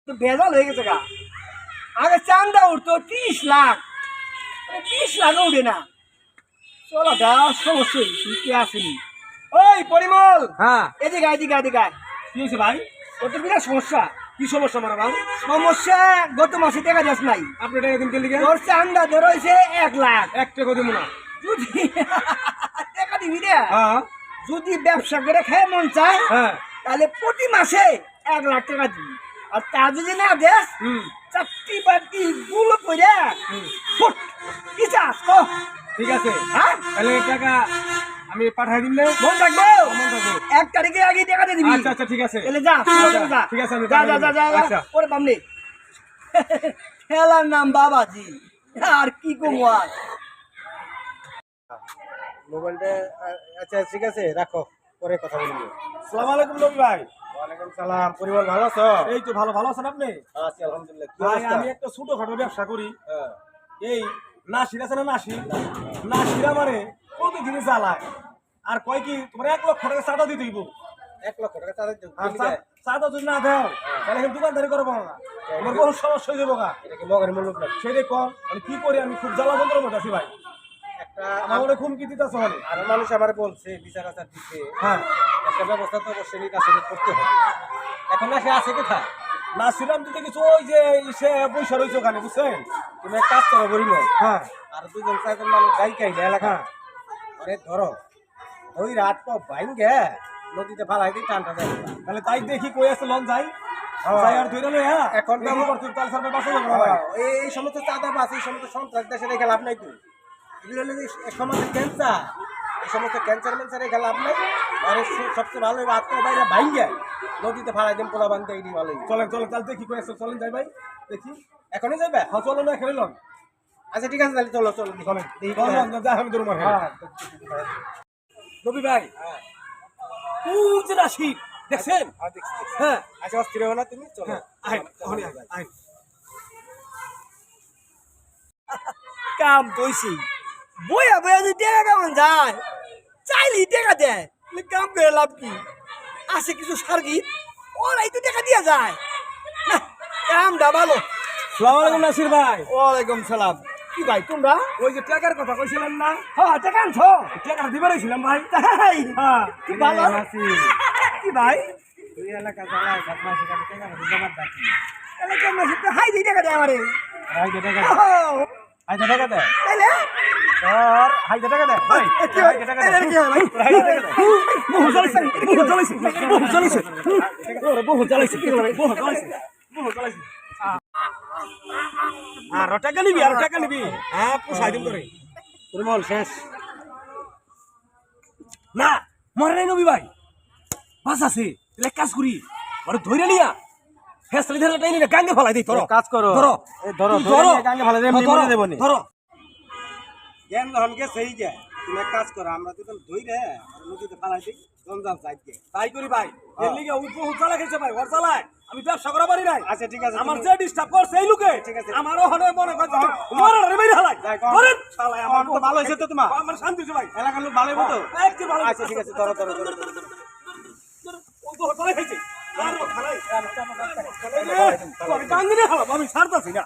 তো ভেজাল হয়ে গেছে গা। আগে চান্দা উঠতো 30 লাখ, 30 লাখ উঠে না। চলো গা, সমস্যা কি আসেনি। ওই পরিমল, হ্যাঁ এদিকে এদিকে এদিকে। কি হয়েছে ভাই? ওর তো বিরাট সমস্যা। কি সমস্যা মারা ভাই? সমস্যা গত মাসে টাকা যাস নাই। আপনি টাকা দিন কেলিগে? তোর চান্দা ধরো হয়েছে 1 লাখ। 1 টাকা দিব না। যদি টাকা দিবি রে, হ্যাঁ যদি ব্যবসা করে খেয়ে মন চায় হ্যাঁ তাহলে প্রতি মাসে 1 লাখ টাকা দিবি। আর তা যদি না দেস, চাকরি বাকরি গুলো করে ফুট কি চাস কো। ঠিক আছে, হ্যাঁ তাহলে টাকা আমি পাঠাই দিন না। মন থাকবো, মন থাকবো। 1 তারিখে আগে টাকা দিয়ে দিবি। আচ্ছা আচ্ছা ঠিক আছে। তাহলে যা যা, ঠিক আছে, আমি যা পাঠিয়ে যা দিবো। যা যা। আচ্ছা। ওরে বামনি খেলার নাম বাবাজি, আর কি কমু আর। মোবাইলটা আচ্ছা ঠিক আছে রাখো, পরে কথা বলবো। আসসালামু আলাইকুম নবী ভাই। ওয়ালাইকুম সালাম। পরিবার ভালো আছো? এই তো ভালো, ভালো আছেন আপনি? আছি আলহামদুলিল্লাহ। কি ভাই অবস্থা? আমি একটা ছোটখাটো ব্যবসা করি। হ্যাঁ। এই নাসির আছে না, নাসির আমারে প্রতিদিন জ্বালায় আর কয় কি তোমার 1 লক্ষ টাকা চাঁদা দিতে হইব। 1 লক্ষ টাকা চাঁদা দিতে আর হবে। চাঁদা যদি না দেও তাহলে এখন দোকানদারি করবো না, আমার বহু সমস্যা হয়ে যাবো গা। এটা কি মগের মূল্য না? সেটাই কম, আমি কি করি, আমি খুব জ্বালা যন্ত্রের মধ্যে আছি ভাই। একটা আমার অনেক হুমকি দিতেছে অনেক। আর মানুষ আমার বলছে বিচার আচার দিচ্ছে, হ্যাঁ একটা ব্যবস্থা তো অবশ্যই নিতে আসলে করতে হবে। এখন না সে আছে কোথায়? নাসিরাম দিতে কিছু ওই যে সে পয়সা রয়েছে ওখানে, বুঝছেন? তুমি এক কাজ করো বলিল, হ্যাঁ আর 2-4 মানুষ গাই খাইলে এলাকা হ্যাঁ আরে ধরো ওই রাত পর ভাইঙ্গে নদীতে ফালাই দিই, টানটা যায়। তাহলে তাই দেখি কই আছে লন যাই হ্যাঁ। যাই আর ধরে লই। হ্যাঁ এখন তো এখন করতে তাল সামনে বাসা যাবো না ভাই। এই সমস্ত চাঁদাবাজ, এই সমস্ত সন্ত্রাস দেশে রেখে লাভ নাই তো। এগুলো হলো যে সমাজের ক্যান্সার, এই সমস্ত ক্যান্সার রেখে লাভ নাই। আর সবচেয়ে ভালো আত্মা বাইরে ভাইঙ্গে নদীতে ফালাই দেন, পোলা বান্ধে, এইটি ভালো। চলেন চলেন তাহলে দেখি কই আছে, চলেন যাই ভাই দেখি। এখনই যাবে? হ্যাঁ চলেন না, এখানে লন। আচ্ছা ঠিক আছে, তাহলে চলো চলো চলেন দেখি। যাই আমি ধরুন। হ্যাঁ। নবী ভাই ও যে নাসির দেখছেন? হ্যাঁ, দেখছি, দেখছি। হ্যাঁ আচ্ছা অস্থির হবে না তুমি, চলো। হ্যাঁ আইন ওখানে আইন। কাম দইছি বইয়া বইয়া যদি টাকা কেমন যায়, চাইলে টাকা দেয়, তাহলে কাম করে লাভ কি আছে? কিছু সার্গিত ওরাই তো টাকা দিয়ে যায় না। কামটা ভালো। সালাম আলাইকুম নাসির ভাই। ওয়ালাইকুম সালাম। কি ভাই তোমরা? ওই যে টাকার কথা কইছিলেন না, হ্যাঁ টাকা আনছো? টাকা দিতে পারছিলাম ভাই। তাই? হ্যাঁ কি ভালো। কি ভাই তুই এলাকা চালায় বদমাশি করে টাকা জমা রাখি। তাহলে কেমন আছে? হাই দিয়ে টাকা দেয় আমারে। হাইতে টাকা দে, ও, হাইতে টাকা দে, তাইলে তোর হাইতে টাকা দে। ওই, কি হয়? হাইতে টাকা এই, দে। কি হয় ভাই? হাইতে টাকা দে। বহু চালাইছে বহু চালাইছে বহু চালাইছে বহু চালাইছে বহু চালাইছে। আর টাকা নিবি, আর টাকা নিবি। হ্যাঁ পোষাই দিন করে পরিমল শেষ। না মরে নাই নবী ভাই, বাস আছে। তাহলে এক কাজ করি, ওরে ধরে নিয়া ফেসলি ধরে টাইনি না গাঙ্গে ফলাই দেই। ধরো কাজ করো, ধরো এই ধরো তুমি ধরো গাঙ্গে ভালো দেব, ধরো, মরে দেবনি। ধরো জ্ঞান লহন কে সেই গে, তুমি এক কাজ করো, আমরা দুজন ধইরে নদীতে ফালাই দিই, জঞ্জাল যাইতে। তাই করি ভাই। এর লিগে ও বহু চালা খেয়েছে ভাই, ওর চালায় আমি ব্যবসা করা পারি নাই। আচ্ছা ঠিক আছে, আমার তুমি- যে ডিস্টার্ব করছে এই লোকে, ঠিক আছে। আমারও হনে মনে করছে মরে রে মেরে হালাই যাই কর। ধরেন শালা। আমার আমার তো ভালো হয়েছে তো তোমার, আমার শান্তি হয়েছে ভাই। এলাকার লোক ভালো হইবো তো? একটু ভালো। আচ্ছা ঠিক আছে, ধরো ধরো ধরো ধরো। ও তো চালা খাইছে আর ও খালাই। আমি কাঙ্গিনে হালাম, আমি ছাড়তাছি না।